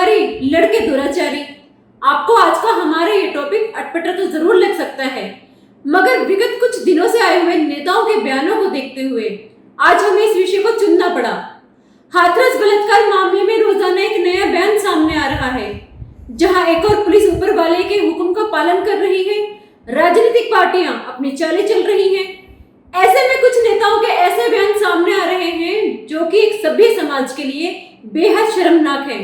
दुराचारी, लड़के दुराचारी। आपको आज का हमारा ये टॉपिक अटपटा तो जरूर लग सकता है, मगर विगत कुछ दिनों से आए हुए नेताओं के बयानों को देखते हुए आज हमें इस विषय को चुनना पड़ा। हाथरस बलात्कार मामले में रोजाना एक नया बयान सामने आ रहा है, जहां एक और पुलिस ऊपर वाले के हुक्म का पालन कर रही है, राजनीतिक पार्टियां अपनी चालें चल रही हैं। ऐसे में कुछ नेताओं के ऐसे बयान सामने आ रहे हैं जो कि एक सभ्य समाज के लिए बेहद शर्मनाक है।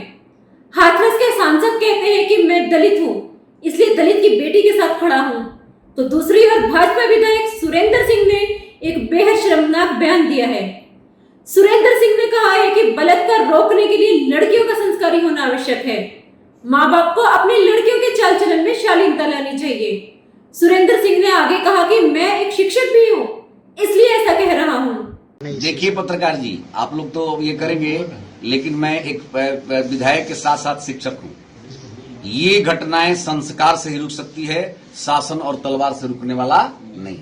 हाथरस के सांसद कहते हैं कि मैं दलित हूं, इसलिए दलित की बेटी के साथ खड़ा हूं, तो दूसरी ओर भाजपा विधायक सुरेंद्र सिंह ने एक बेहद शर्मनाक बयान दिया है। सुरेंद्र सिंह ने कहा है कि बलात्कार रोकने के लिए लड़कियों का संस्कारी होना आवश्यक है। माँ बाप को अपनी लड़कियों के चाल चलन में शालीनता लानी चाहिए। सुरेंद्र सिंह ने आगे कहा कि मैं एक शिक्षक भी हूँ, इसलिए ऐसा कह रहा हूँ। देखिए पत्रकार जी, आप लोग तो ये करेंगे, लेकिन मैं एक विधायक के साथ साथ शिक्षक हूँ। ये घटनाएं संस्कार से ही रुक सकती है, शासन और तलवार से रुकने वाला नहीं।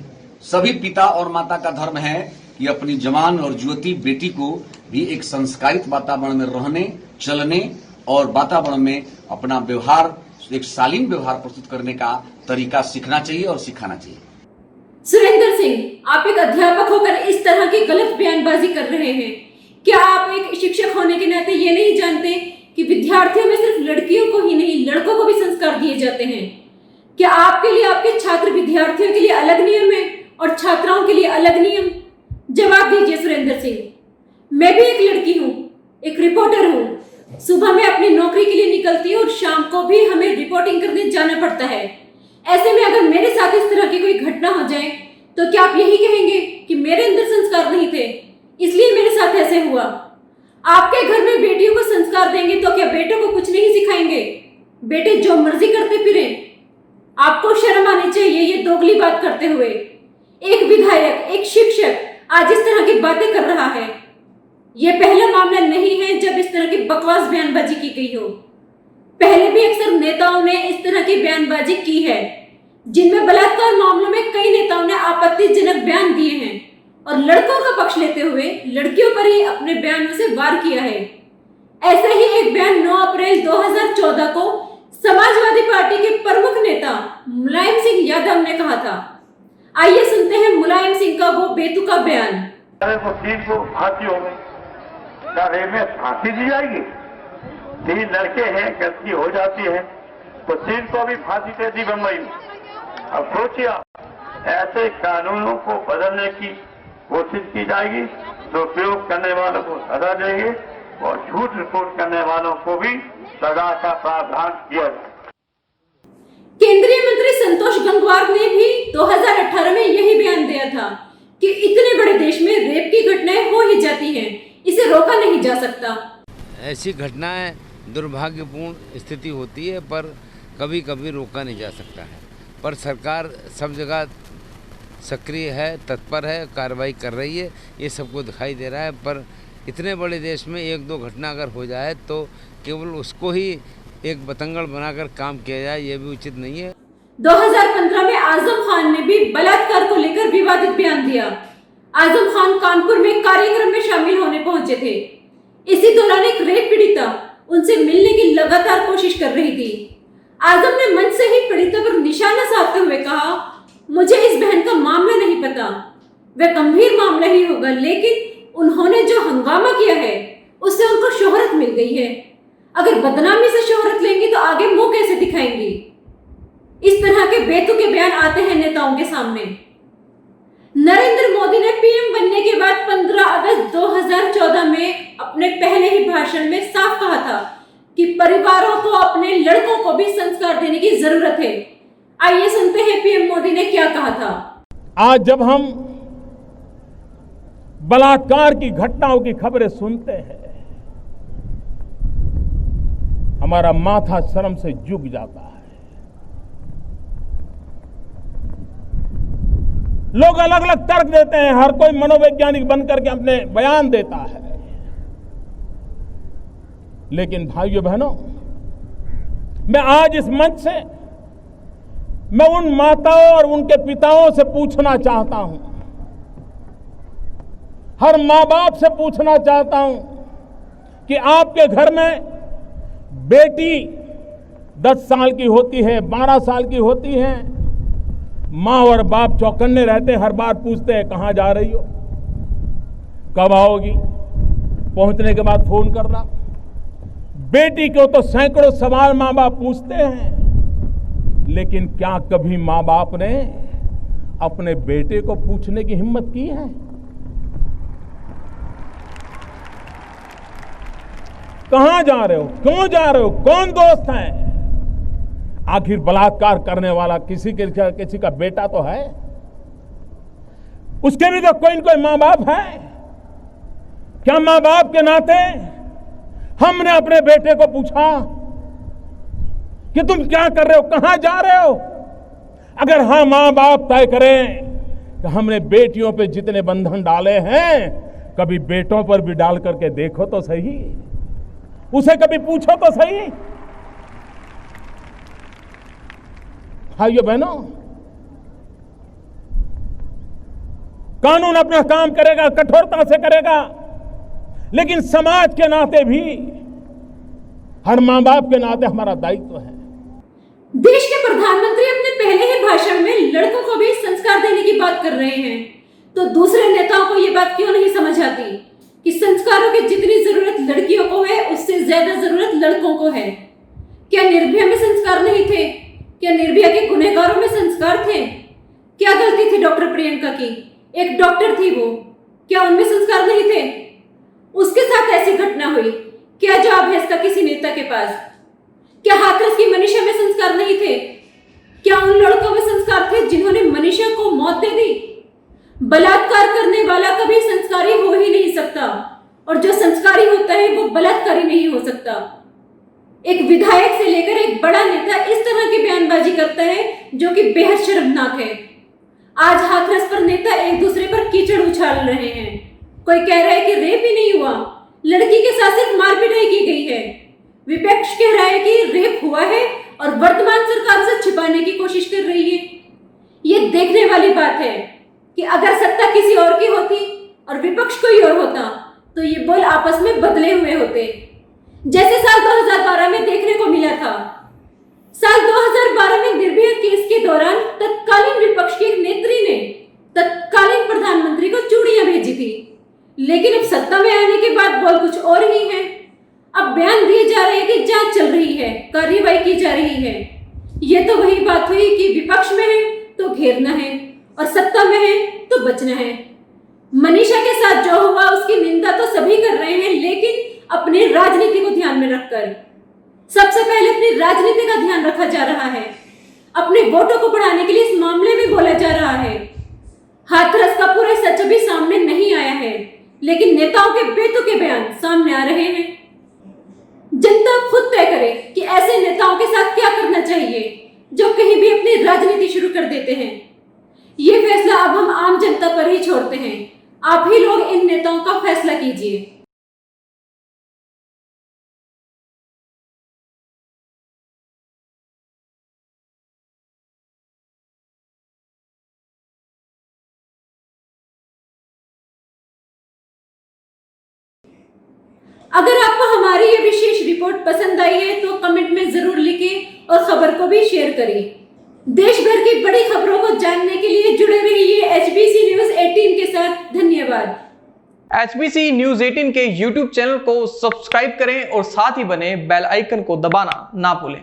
सभी पिता और माता का धर्म है कि अपनी जवान और युवती बेटी को भी एक संस्कारित वातावरण में रहने, चलने और वातावरण में अपना व्यवहार, एक शालीन व्यवहार प्रस्तुत करने का तरीका सीखना चाहिए और सिखाना चाहिए। सुरेंद्र सिंह, आप एक अध्यापक होकर इस तरह की गलत बयानबाजी कर रहे हैं। क्या आप एक शिक्षक होने के नाते ये नहीं जानते कि विद्यार्थियों में सिर्फ लड़कियों को ही नहीं, लड़कों को भी संस्कार दिए जाते हैं? क्या आपके लिए आपके छात्र विद्यार्थियों के लिए अलग नियम है और छात्राओं के लिए अलग नियम? जवाब दीजिए सुरेंद्र सिंह। मैं भी एक लड़की हूँ, एक रिपोर्टर हूँ। सुबह में अपनी नौकरी के लिए निकलती हूँ और शाम को भी हमें रिपोर्टिंग करने जाना पड़ता है। ऐसे में अगर मेरे साथ इस तरह की कोई घटना हो जाए तो क्या आप यही कहेंगे कि मेरे अंदर संस्कार नहीं थे, इसलिए मेरे साथ ऐसे हुआ? आपके घर में बेटियों को संस्कार देंगे तो क्या बेटों को कुछ नहीं सिखाएंगे? बेटे जो मर्जी करते फिरे? आपको शर्म आनी चाहिए ये दोगली बात करते हुए। एक विधायक, एक शिक्षक आज इस तरह की बातें कर रहा है। यह पहला मामला नहीं है जब इस तरह की बकवास बयानबाजी की गई हो। पहले भी अक्सर नेताओं ने इस तरह की बयानबाजी की है, जिनमें बलात्कार मामलों में कई नेताओं ने आपत्तिजनक बयान दिए हैं और लड़कों का पक्ष लेते हुए लड़कियों पर ही अपने बयानों से वार किया है। ऐसे ही एक बयान 9 अप्रैल 2014 को समाजवादी पार्टी के प्रमुख नेता मुलायम सिंह यादव ने कहा था। आइए सुनते हैं मुलायम सिंह का वो बेतुका बयान। वो 3 को फांसी हो गई, क्या रेप में फांसी दी जाएगी? 3 लड़के हैं, गलती हो जाती है तो 3 को भी फांसी दे दी बम्बई में। अब सोचिए, ऐसे कानूनों को बदलने की कोशिश की जाएगी तो प्रयोग करने वालों को सजा देंगे और झूठ रिपोर्ट करने वालों को भी सजा का प्रावधान किया जाए। केंद्रीय मंत्री संतोष गंगवार ने भी 2018 में यही बयान दिया था कि इतने बड़े देश में रेप की घटनाएं हो ही जाती हैं, इसे रोका नहीं जा सकता। ऐसी घटनाएं दुर्भाग्यपूर्ण स्थिति होती है, पर कभी कभी रोका नहीं जा सकता है। पर सरकार सब जगह सक्रिय है, तत्पर है, कार्रवाई कर रही है, ये सबको दिखाई दे रहा है। पर इतने बड़े देश में 1-2 घटना अगर हो जाए तो केवल उसको ही एक बतंगड़ बनाकर काम किया जाए, ये भी उचित नहीं है। 2015 में आजम खान ने भी बलात्कार को लेकर विवादित बयान दिया। आजम खान कानपुर में कार्यक्रम में शामिल होने पहुंचे थे। इसी दौरान एक रेप पीड़िता उनसे मिलने की लगातार कोशिश कर रही थी। आजम ने मंच से ही पीड़िता पर निशाना साधते हुए कहा, मुझे इस बहन का मामला नहीं पता, वह गंभीर मामला ही होगा, लेकिन उन्होंने जो हंगामा किया है उससे उनको शोहरत मिल गई है। अगर बदनामी से शोहरत लेंगी तो आगे मुंह कैसे दिखाएंगी? इस तरह के बेतुके बयान आते हैं नेताओं के सामने। नरेंद्र मोदी ने पीएम बनने के बाद 15 अगस्त 2014 में अपने पहले ही भाषण में साफ कहा था कि परिवारों को अपने लड़कों को भी संस्कार देने की जरूरत है। आइए सुनते हैं पीएम मोदी ने क्या कहा था। आज जब हम बलात्कार की घटनाओं की खबरें सुनते हैं, हमारा माथा शर्म से झुक जाता है। लोग अलग अलग तर्क देते हैं, हर कोई मनोवैज्ञानिक बनकर के अपने बयान देता है, लेकिन भाइयों बहनों, मैं आज इस मंच से मैं उन माताओं और उनके पिताओं से पूछना चाहता हूं, हर माँ बाप से पूछना चाहता हूं कि आपके घर में बेटी 10 साल की होती है, 12 साल की होती है, माँ और बाप चौकन्ने रहते, हर बार पूछते हैं कहाँ जा रही हो, कब आओगी, पहुंचने के बाद फोन करना। बेटी को तो सैकड़ों सवाल माँ बाप पूछते हैं, लेकिन क्या कभी माँ बाप ने अपने बेटे को पूछने की हिम्मत की है? कहां जा रहे हो, क्यों जा रहे हो, कौन दोस्त है? आखिर बलात्कार करने वाला किसी का बेटा तो है, उसके भी तो कोई न कोई मां बाप है। क्या मां बाप के नाते हमने अपने बेटे को पूछा कि तुम क्या कर रहे हो, कहां जा रहे हो? अगर हाँ, मां बाप तय करें कि हमने बेटियों पे जितने बंधन डाले हैं कभी बेटों पर भी डाल करके देखो तो सही, उसे कभी पूछो तो सही। भाइयों बहनों, कानून अपना काम करेगा, कठोरता से करेगा, लेकिन समाज के नाते भी, हर मां बाप के नाते हमारा दायित्व है। देश के प्रधानमंत्री अपने पहले ही भाषण में लड़कों को भी संस्कार देने की बात कर रहे हैं, तो दूसरे नेताओं को यह बात क्यों नहीं समझ आती कि संस्कारों की जितनी जरूरत लड़कियों को है, उससे ज्यादा जरूरत लड़कों को है। क्या निर्भया में संस्कार नहीं थे? क्या निर्भया के गुनहगारों में संस्कार थे? क्या गलती थी डॉक्टर प्रियंका की? एक डॉक्टर थी वो, क्या उनमें संस्कार नहीं थे? उसके साथ ऐसी घटना हुई, क्या जवाब है इसका किसी नेता के पास? क्या हाथरस की मनीषा में संस्कार नहीं थे? क्या उन लड़कों में संस्कार थे जिन्होंने मनीषा को मौत दे दी? बलात्कार करने वाला कभी संस्कारी हो ही नहीं सकता, और जो संस्कारी होता है वो बलात्कारी नहीं हो सकता। एक विधायक से लेकर एक बड़ा नेता इस तरह की बयानबाजी करता है जो कि बेहद शर्मनाक है। आज हाथरस पर नेता एक दूसरे पर कीचड़ उछाल रहे हैं। कोई कह रहा है कि रेप ही नहीं हुआ, लड़की के साथ सिर्फ मारपीटाई की गई है। विपक्ष कह रहा है कि रेप हुआ है और वर्तमान सरकार से छिपाने की कोशिश कर रही है। ये देखने वाली बात है कि अगर सत्ता किसी और की होती और विपक्ष कोई और होता तो ये बोल आपस में बदले हुए होते, जैसे साल 2012 में देखने को मिला था। साल 2012 में निर्भया केस के दौरान तत्कालीन विपक्ष की एक नेत्री ने तत्कालीन प्रधानमंत्री को चूड़ियां भेजी थी, लेकिन अब सत्ता में आने के बाद बोल कुछ और ही है। अब बयान दिए जा रहे हैं कि जांच चल रही है, कार्रवाई की जा रही है। ये तो वही बात हुई कि विपक्ष में है तो घेरना है और सत्ता में है तो बचना है। मनीषा के साथ जो हुआ उसकी निंदा तो सभी कर रहे हैं, लेकिन अपनी राजनीति को ध्यान में रखकर। सबसे पहले अपनी राजनीति का ध्यान रखा जा रहा है, अपने वोटों को बढ़ाने के लिए इस मामले में बोला जा रहा है। हाथरस का पूरा सच अभी सामने नहीं आया है, लेकिन नेताओं के बेतुके बयान सामने आ रहे हैं। जनता खुद तय करे कि ऐसे नेताओं के साथ क्या करना चाहिए जो कहीं भी अपनी राजनीति शुरू कर देते हैं। ये फैसला अब हम आम जनता पर ही छोड़ते हैं। आप ही लोग इन नेताओं का फैसला कीजिए। अगर आपको हमारी ये विशेष रिपोर्ट पसंद आई है तो कमेंट में जरूर लिखें और खबर को भी शेयर करें। देश भर की बड़ी खबरों को जानने के लिए जुड़े रहिए HBC न्यूज 18 के साथ। धन्यवाद। HBC न्यूज 18 के YouTube चैनल को सब्सक्राइब करें और साथ ही बने बेल आइकन को दबाना ना भूलें।